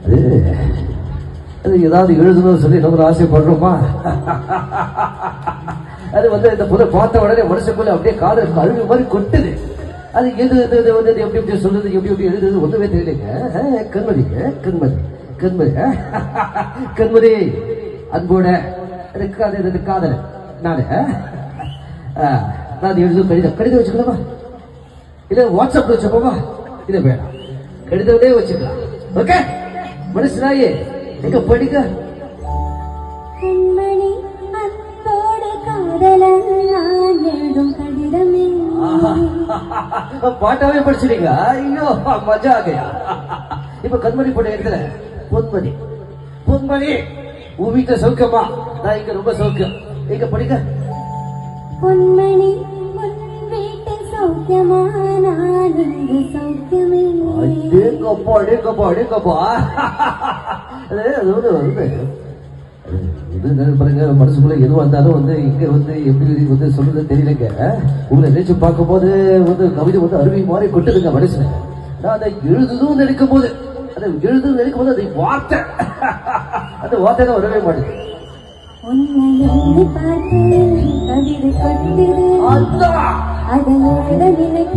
அது அது ஏதாவது எழுதணும்னு சொல்லி நம்ம ஆசைப்படுறோமா? அது வந்து இந்த புதை பார்த்த உடனே மனுஷக்குள்ள அப்படியே காதல் கழுவி மாதிரி கொட்டுது. அது எது வந்து எப்படி எப்படி சொல்றது, எப்படி எப்படி எழுதுறது ஒன்றுமே தெரியலைங்க. கண்மதிங்க, கண்மதி கண்மதி கண்மதி அன்போட காதல் நானு நான் எழுதும் கடிதம் வச்சுக்கலாமா? இல்ல வாட்ஸ்அப்ல வச்சுப்போமா? இல்ல வேணாம், கடிதமே வச்சுக்கலாம். ஓகே மனுஷனாயே எங்க படிக்க பாட்டாவே படிச்சிருங்க. ஐயோ மஜா ஆகையா. இப்ப கண்மணி போட்ட இடத்துல பொன்மணி பொன்மணி உன் வீட்டுல சௌக்கியமா? நான் இங்க ரொம்ப சௌக்கியம். எங்க படிக்க பொன்மணி வீட்டு சௌக்கியமா? நான் இங்க சௌக்கியமே. அடேங்கப்பா அடேங்கப்பா அடேங்கப்பா. பாருங்க, மனசுக்குள்ள எது வந்தாலும் வந்து இங்க வந்து எப்படி வந்து சொல்றது தெரியலங்க. உங்களை நினைச்சு பார்க்கும் போது வந்து கவிதை வந்து அருவி மாதிரி கொட்டுதுங்க மனுஷன். நான் அதை எழுதுதும் நினைக்கும் போது அது வார்த்தை அந்த வார்த்தை தான் வரவே மாட்டேங்குது. பார்த்து கவிதை கொட்டுது, அதை நினைக்க